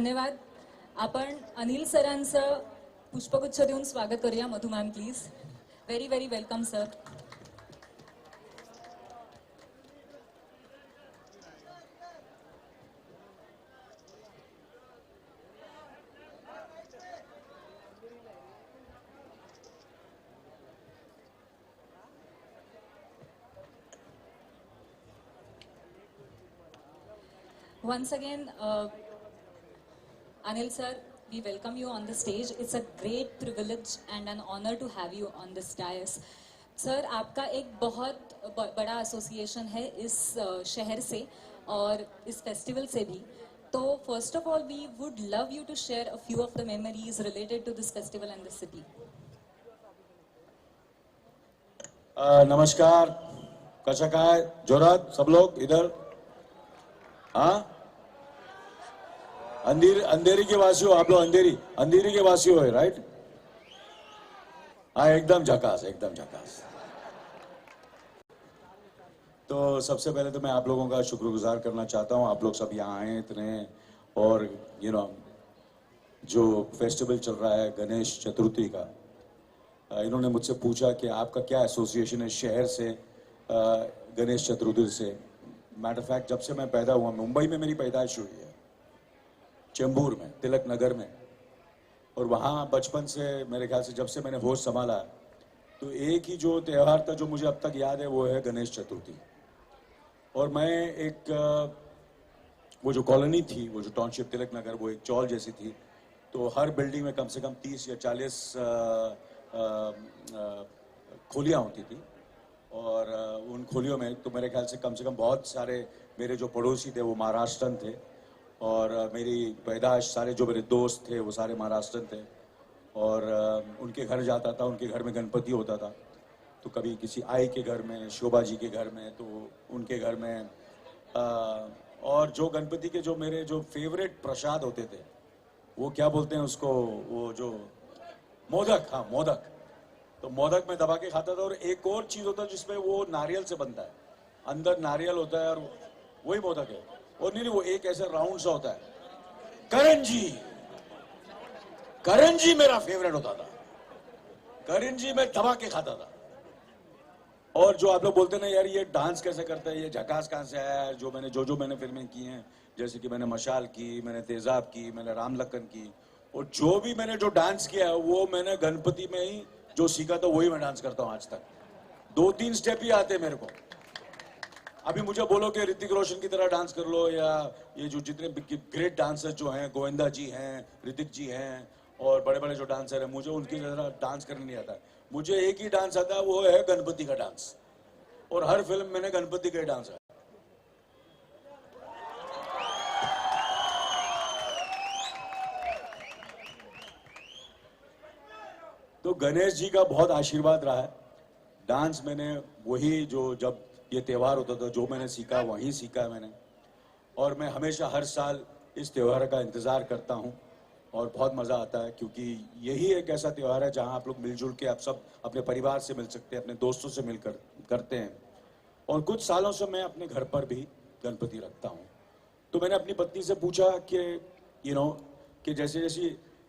धन्यवाद. आपण अनिल सरांचं पुष्पगुच्छ देऊन स्वागत करूया. Madhu ma'am please. Very very welcome sir. Once again, Anil sir, we welcome you on the stage. It's a great privilege and an honor to have you on this dais. Sir, आपका एक बहुत बड़ा एसोसिएशन है इस शहर से और इस फेस्टिवल से भी. तो first of all, we would love you to share a few of the memories related to this festival and the city. नमस्कार. कशा काय जोरात सब लोग इधर. हाँ, अंधेरी के वासी हो आप लोग. अंधेरी के वासी हो, राइट? हाँ, एकदम झकास, एकदम झकास. तो सबसे पहले तो मैं आप लोगों का शुक्रगुजार करना चाहता हूँ. आप लोग सब यहाँ आए इतने, और जो फेस्टिवल चल रहा है गणेश चतुर्थी का, इन्होंने मुझसे पूछा कि आपका क्या एसोसिएशन है शहर से गणेश चतुर्थी से. मैटर ऑफ फैक्ट, जब से मैं पैदा हुआ, मुंबई में मेरी पैदाइश हुई है, चेंबूर में, तिलक नगर में. और वहाँ बचपन से, मेरे ख्याल से जब से मैंने होश संभाला, तो एक ही जो त्यौहार था जो मुझे अब तक याद है वो है गणेश चतुर्थी. और मैं वो जो कॉलोनी थी, वो जो टाउनशिप तिलक नगर, वो एक चौल जैसी थी. तो हर बिल्डिंग में कम से कम 30 या 40 खोलियाँ होती थी. और उन खोलियों में तो मेरे ख्याल से कम बहुत सारे मेरे जो पड़ोसी थे वो महाराष्ट्रन थे. और मेरी पैदाश, सारे जो मेरे दोस्त थे वो सारे महाराष्ट्रन थे. और उनके घर जाता था, उनके घर में गणपति होता था. तो कभी किसी आई के घर में, शोभा जी के घर में, तो उनके घर में. और जो गणपति के जो मेरे जो फेवरेट प्रसाद होते थे, वो क्या बोलते हैं उसको, वो जो मोदक. हाँ, मोदक. तो मोदक में दबा के खाता था. और एक और चीज होता है जिसमें वो नारियल से बनता है, अंदर नारियल होता है, और वही मोदक है. और नहीं, वो एक ऐसे राउंड सा होता है, करंजी मेरा फेवरेट होता था. करंजी में दबा के खाता था. और जो आप लोग बोलते ना यार ये डांस कैसे करता है, ये झकास कहां से आया है, जो मैंने फिल्में की हैं, जैसे कि मैंने मशाल की, मैंने तेजाब की, मैंने राम लखन की, और जो भी मैंने जो डांस किया है वो मैंने गणपति में ही जो सीखा था वही मैं डांस करता हूं आज तक. 2-3 स्टेप ही आते मेरे को. अभी मुझे बोलो कि ऋतिक रोशन की तरह डांस कर लो, या ये जो जितने ग्रेट डांसर्स जो हैं, गोविंदा जी हैं, ऋतिक जी हैं, और बड़े बड़े जो डांसर हैं, मुझे उनकी तरह डांस करने नहीं आता. मुझे एक ही डांस आता है, वो है गणपति का डांस. और हर फिल्म मैंने गणपति का ही डांस है. तो गणेश जी का बहुत आशीर्वाद रहा है. डांस मैंने वही जो जब ये त्यौहार होता था जो मैंने सीखा वहीं सीखा मैंने. और मैं हमेशा हर साल इस त्यौहार का इंतज़ार करता हूं और बहुत मज़ा आता है, क्योंकि यही एक ऐसा त्यौहार है जहां आप लोग मिलजुल के आप सब अपने परिवार से मिल सकते हैं, अपने दोस्तों से मिलकर करते हैं. और कुछ सालों से मैं अपने घर पर भी गणपति रखता हूँ. तो मैंने अपनी पत्नी से पूछा कि कि जैसे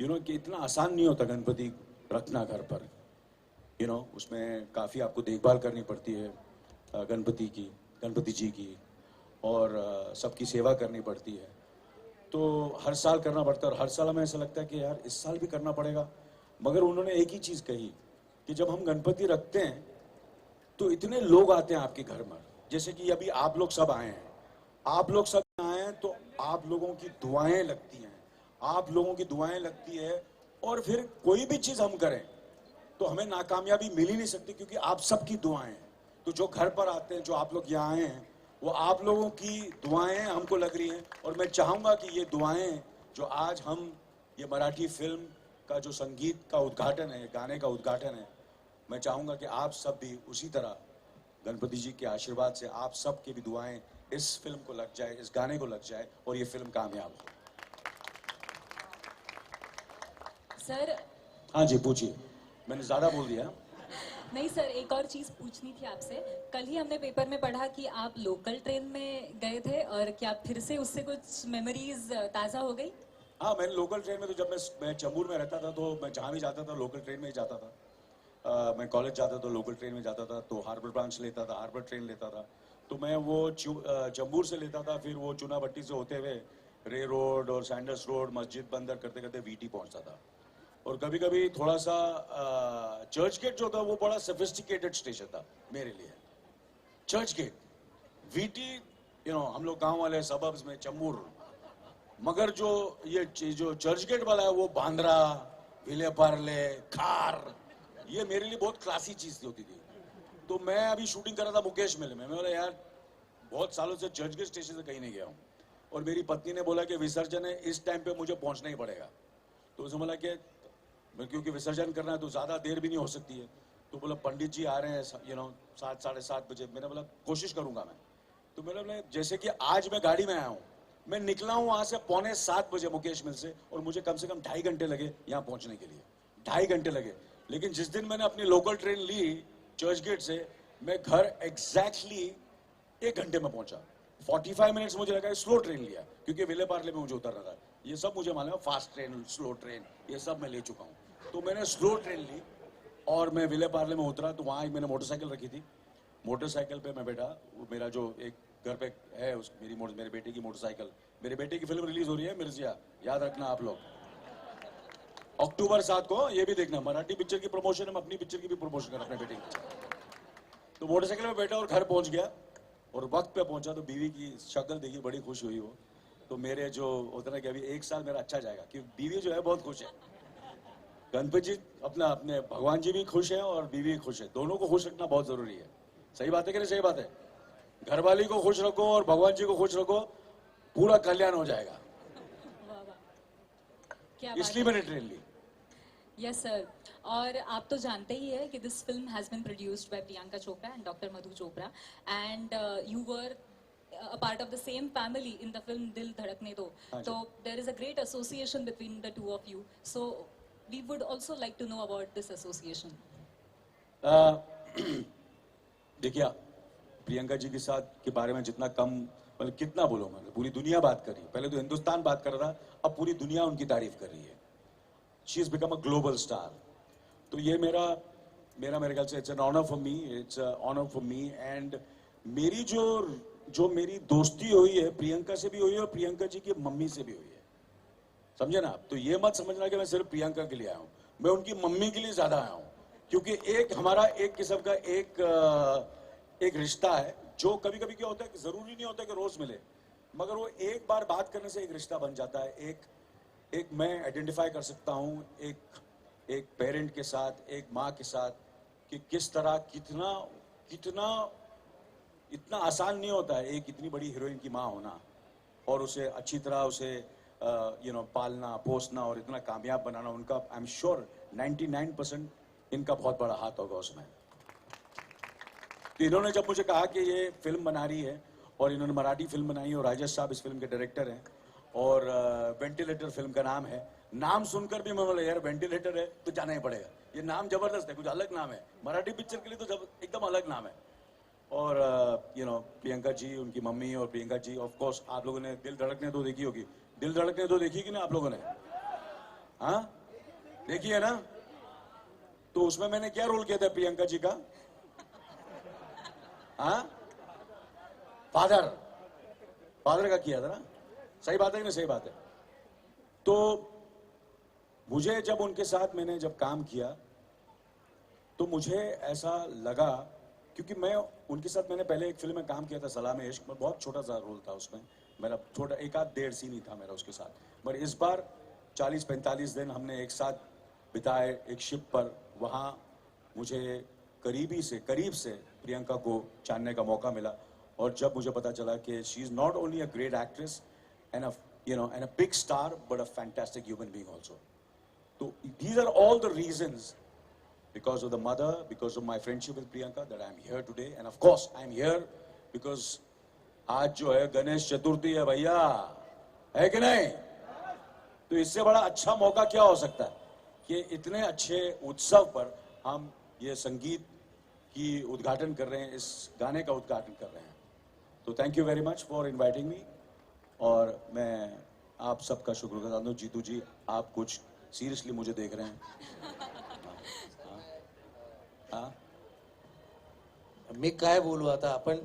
कि इतना आसान नहीं होता गणपति रखना घर पर. उसमें काफ़ी आपको देखभाल करनी पड़ती है गणपति जी की, और सबकी सेवा करनी पड़ती है. तो हर साल करना पड़ता है, और हर साल हमें ऐसा लगता है कि यार इस साल भी करना पड़ेगा. मगर उन्होंने एक ही चीज़ कही कि जब हम गणपति रखते हैं तो इतने लोग आते हैं आपके घर में, जैसे कि अभी आप लोग सब आए हैं, तो आप लोगों की दुआएं लगती हैं. और फिर कोई भी चीज़ हम करें तो हमें नाकामयाबी मिल ही नहीं सकती, क्योंकि आप सबकी दुआएं हैं. तो जो घर पर आते हैं, जो आप लोग यहाँ आए हैं, वो आप लोगों की दुआएं हमको लग रही हैं. और मैं चाहूँगा कि ये दुआएं जो आज हम ये मराठी फिल्म का जो संगीत का उद्घाटन है, गाने का उद्घाटन है, मैं चाहूँगा कि आप सब भी उसी तरह गणपति जी के आशीर्वाद से आप सब की भी दुआएं इस फिल्म को लग जाए, इस गाने को लग जाए, और ये फिल्म कामयाब हो. सर. हाँ जी, पूछिए. मैंने ज़्यादा बोल दिया. नहीं सर, एक और चीज पूछनी थी आपसे. कल ही हमने पेपर में पढ़ा कि आप लोकल ट्रेन में गए थे, और क्या फिर से उससे कुछ मेमोरीज ताज़ा हो गई? हाँ, मैंने लोकल ट्रेन में तो जब मैं चेंबूर में रहता था तो मैं जहाँ भी जाता था लोकल ट्रेन में ही जाता था। मैं कॉलेज जाता तो लोकल ट्रेन में जाता था, तो हार्बर ब्रांच लेता था, हार्बर ट्रेन लेता था। तो मैं वो चेंबूर से लेता था, फिर वो चुनाभट्टी से होते हुए रे रोड और सैंडर्स रोड मस्जिद बंदर करते करते वीटी पहुंचता था। और कभी कभी थोड़ा सा चर्च गेट जो था वो बड़ा सोफिस्टिकेटेड स्टेशन था मेरे लिए। चर्च गेट, वीटी, हम लोग गांव वाले सबब्स में चेंबूर, मगर जो चर्च गेट वाला है वो बांद्रा, विलेपार्ले, खार, ये मेरे लिए बहुत क्लासी चीज होती थी। तो मैं अभी शूटिंग कर रहा था मुकेश मेले में, मैं बोला यार बहुत सालों से चर्च गेट स्टेशन से कहीं नहीं गया हूँ। और मेरी पत्नी ने बोला कि विसर्जन है, इस टाइम पे मुझे पहुंचना ही पड़ेगा। तो उसने बोला कि क्योंकि विसर्जन करना है तो ज्यादा देर भी नहीं हो सकती है। तो बोला पंडित जी आ रहे हैं 7, 7:30 बजे। मैंने बोला कोशिश करूंगा मैं। तो मैंने बोला जैसे कि आज मैं गाड़ी में आया हूँ, मैं निकला हूँ वहां से 6:45 बजे मुकेश मिल से, और मुझे कम से कम 2.5 घंटे लगे यहाँ पहुंचने के लिए, 2.5 घंटे लगे। लेकिन जिस दिन मैंने अपनी लोकल ट्रेन ली चर्च गेट से, मैं घर एग्जैक्टली 1 घंटे में पहुंचा। 45 मिनट्स मुझे लगा स्लो ट्रेन लिया, क्योंकि विले पार्ले में मुझे उतरना था। ये सब मुझे मालूम है, फास्ट ट्रेन, स्लो ट्रेन, ये सब मैं ले चुका हूँ। तो मैंने स्लो ट्रेन ली और मैं विले पार्ले में उतरा। तो वहाँ मैंने मोटरसाइकिल रखी थी, मोटरसाइकिल पे मैं बैठा। मेरा जो एक घर पे है मेरे बेटे की मोटरसाइकिल, मेरे बेटे की फिल्म रिलीज हो रही है मिर्जिया, याद रखना आप लोग, अक्टूबर 7 को, ये भी देखना। मराठी पिक्चर की प्रमोशन है, मैं अपनी पिक्चर की भी प्रमोशन कर अपने बेटे की। तो मोटरसाइकिल में बैठा और घर पहुंच गया, और वक्त पे पहुंचा तो बीवी की शक्ल देखी, बड़ी खुश हुई वो। तो मेरे जो होता ना कि अभी 1 साल मेरा अच्छा जाएगा, क्योंकि बीवी जो है बहुत खुश है। गणपति जी अपने भगवान जी भी खुश है और बीवी भी खुश है, दोनों को खुश रखना बहुत जरूरी है। सही बात है कि नहीं? सही बात है। घरवाली को खुश रखो और भगवान जी को खुश रखो, पूरा कल्याण हो जाएगा। वाह वाह, क्या बात इसलिए है। मैंने ट्रेन ली। Yes sir. और आप तो जानते ही है कि this film has been produced by Priyanka Chopra and doctor Madhu Chopra, and you were a part of the same family in the film Dil Dhadakne Do. हाँ जी। So there is a great association between the two of you. So we would also like to know about this association. देखिए, प्रियंका जी के साथ के बारे में जितना कम, मतलब कितना बोलो मैं, पूरी दुनिया बात कर रही है। पहले तो हिंदुस्तान बात कर रहा था, अब पूरी दुनिया उनकी तारीफ कर रही है। She is become a global star. तो ये मेरे ख्याल से it's an honour for me, it's honour for me. And मेरी जो मेरी दोस्ती हुई है प्रियंका से भी हुई है और प्रियंका जी की मम्मी से भी हुई है, समझे ना आप? तो ये मत समझना कि मैं सिर्फ प्रियंका के लिए आया हूं, मैं उनकी मम्मी के लिए ज्यादा आया हूं। क्योंकि हमारा एक किस्म का एक रिश्ता है, जो कभी कभी क्या होता है कि जरूरी नहीं होता कि रोज मिले, मगर वो एक बार बात करने से एक रिश्ता बन जाता है। एक मैं आइडेंटिफाई कर सकता हूं एक पेरेंट के साथ, एक माँ के साथ, कि किस तरह कितना इतना आसान नहीं होता है एक इतनी बड़ी हीरोइन की माँ होना, और उसे अच्छी तरह उसे पालना पोसना और इतना कामयाब बनाना। उनका आई एम श्योर 99% इनका बहुत बड़ा हाथ होगा उसमें। तो इन्होंने जब मुझे कहा कि ये फिल्म बना रही है, और इन्होंने मराठी फिल्म बनाई, और राजेश साहब इस फिल्म के डायरेक्टर हैं, और वेंटिलेटर फिल्म का नाम है। नाम सुनकर भी मैं बोला यार वेंटिलेटर है तो जाना ही पड़ेगा, ये नाम जबरदस्त है, कुछ अलग नाम है मराठी पिक्चर के लिए, तो एकदम अलग नाम है। और प्रियंका जी, उनकी मम्मी और प्रियंका जी, ऑफ कोर्स आप लोगों ने दिल धड़कने दो देखी होगी। दिल धड़कने दो देखी कि ना आप लोगों ने? हाँ, देखी है ना? तो उसमें मैंने क्या रोल किया था प्रियंका जी का? हाँ, फादर का किया था ना? सही बात है कि नहीं? सही बात है। तो मुझे जब उनके साथ मैंने जब काम किया तो मुझे ऐसा लगा, क्योंकि मैं उनके साथ मैंने पहले एक फिल्म में काम किया था, सलाम इश्क में, बहुत छोटा सा रोल था उसमें मेरा, छोटा 1-1.5 सीन ही था मेरा उसके साथ। मगर इस बार 40-45 दिन हमने एक साथ बिताए एक शिप पर। वहाँ मुझे करीब से प्रियंका को जानने का मौका मिला, और जब मुझे पता चला कि she is not only a great actress and a big star, but a fantastic human being also. तो these are all the reasons, because of the mother, because of my friendship with Priyanka, that I am here today. And of course I am here because आज जो है गणेश चतुर्थी है भैया, है कि नहीं? तो इससे बड़ा अच्छा मौका क्या हो सकता है कि इतने अच्छे उत्सव पर हम ये संगीत की उद्घाटन कर रहे हैं, इस गाने का उद्घाटन कर रहे हैं। तो thank you very much for inviting me, और मैं आप सबका शुक्रगुजार हूँ। जीतू जी, आप कुछ सीरियसली मुझे देख रहे हैं? हाँ? मी काय बोलू आता आपण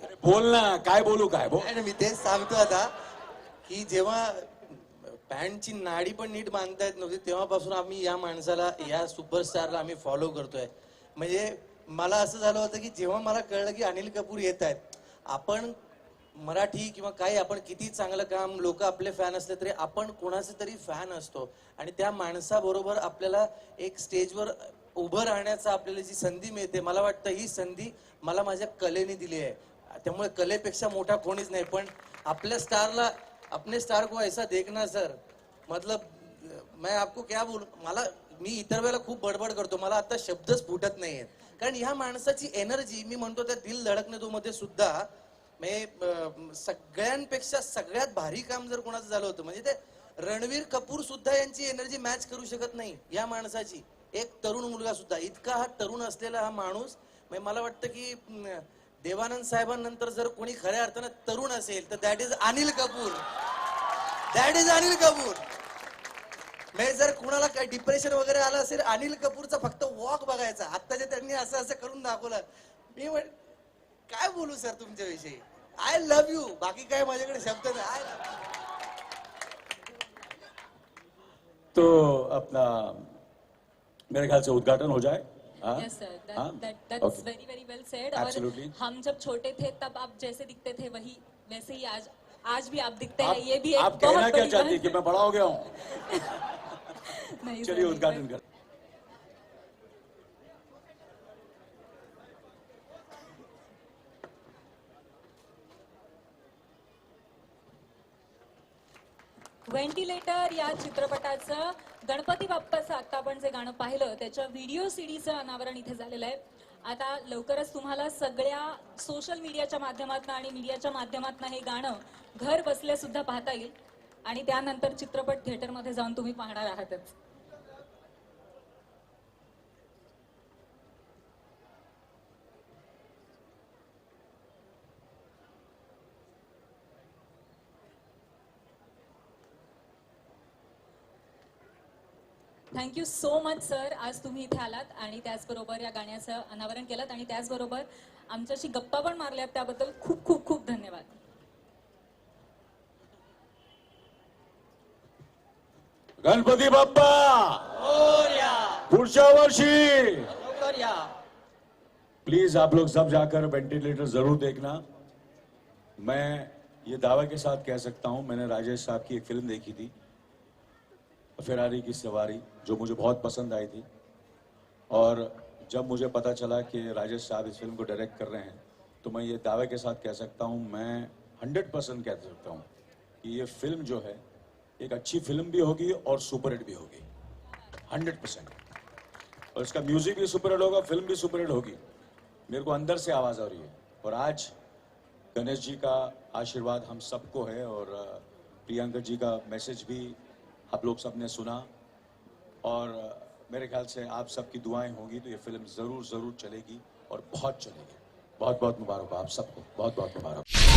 अरे बोल ना, काय बोलू काय बोल. नाही, मी तेच सांगतो आता की जेव्हा पॅन्टची नाडी पण नीट बांधता येत नव्हती तेव्हापासून आम्ही या माणसाला या सुपरस्टारला आम्ही फॉलो करतोय. म्हणजे मला असं झालं होतं की जेव्हा मला कळलं की अनिल कपूर येत आहेत, आपण मराठी किंवा काही आपण किती चांगलं काम लोक आपले फॅन असले तरी आपण कोणाचे तरी फॅन असतो आणि त्या माणसाबरोबर आपल्याला एक स्टेजवर उभं राहण्याचा आपल्याला जी संधी मिळते, मला वाटतं ही संधी मला माझ्या कलेने दिली आहे. त्यामुळे कलेपेक्षा मोठा कोणीच नाही. पण आपल्या स्टारला अपने स्टार को ऐसा देखना सर, मतलब मैं आपको क्या बोलू, मी इतर वेळेला खूप बडबड करतो, मला आता शब्दच फुटत नाहीयेत. कारण ह्या माणसाची एनर्जी, मी म्हणतो त्या दिल धडकने दो मध्ये सुद्धा सगळ्यांपेक्षा सगळ्यात भारी काम जर कोणाचं झालं होतं म्हणजे ते रणवीर कपूर सुद्धा यांची एनर्जी मॅच करू शकत नाही या माणसाची. एक तरुण मुलगा सुद्धा, इतका हा तरुण असलेला हा माणूस, मला वाटतं की देवानंद साहेबांनंतर जर कोणी खऱ्या अर्थानं तरुण असेल तर that is Anil Kapoor. That is Anil Kapoor. जर कुणाला काही डिप्रेशन वगैरे आलं असेल, अनिल कपूरचा फक्त वॉक बघायचा. आता जे त्यांनी असं असं करून दाखवलं, मी काय बोलू सर तुमच्याविषयी. आय लव्ह यू, बाकी काय माझ्याकडे शब्द नाही. I love you. तो अपना मेरे ख्याल से उद्घाटन हो जाए. हाँ? यस सर, हाँ? That's Okay. Very very well said. Absolutely. और हम जब छोटे थे तब आप जैसे दिखते थे वही वैसे ही आज भी आप दिखते आप, हैं. ये भी एक आप कहना बहुत क्या बड़ी चाहती है बात कि मैं बड़ा हो गया हूँ? नहीं चलिए सर, उद्घाटन कर. व्हेंटिलेटर या चित्रपटाचं गणपती बाप्पाचं आता आपण जे गाणं पाहिलं त्याच्या व्हिडिओ सीडीचं अनावरण इथे झालेलं आहे. आता लवकरच तुम्हाला सगळ्या सोशल मीडियाच्या माध्यमातून आणि मीडियाच्या माध्यमातून हे गाणं घर बसल्या सुद्धा पाहता येईल आणि त्यानंतर चित्रपट थिएटरमध्ये जाऊन तुम्ही पाहणार आहातच. थँक्यू सो मच सर, आज तुम्ही इथे आलात आणि त्याचबरोबर या गाण्याचं अनावरण केलं आणि त्याचबरोबर आमच्याशी गप्पा पण मारल्यात, त्याबद्दल खूप खूप खूप धन्यवाद. गणपती बाप्पा पुढच्या वर्षी. प्लीज आप लोग सब जाकर वेंटिलेटर जरूर देखना. मैं ये दावे के साथ कह सकता हूं, मैंने राजेश साहब की एक फिल्म देखी थी, फेरारी की सवारी, जो मुझे बहुत पसंद आई थी. और जब मुझे पता चला कि राजेश साहब इस फिल्म को डायरेक्ट कर रहे हैं, तो मैं ये दावे के साथ कह सकता हूं, मैं 100% कह सकता हूं कि ये फिल्म जो है एक अच्छी फिल्म भी होगी और सुपरहिट भी होगी. 100%. और इसका म्यूजिक भी सुपरहिट होगा, फिल्म भी सुपरहिट होगी. मेरे को अंदर से आवाज आ रही है. और आज गणेश जी का आशीर्वाद हम सबको है और प्रियंका जी का मैसेज भी आप लोग सबने सुना और मेरे ख्याल से आप सबकी दुआएं होंगी तो ये फिल्म जरूर जरूर चलेगी और बहुत चलेगी. बहुत बहुत मुबारक हो आप सबको, बहुत बहुत मुबारक.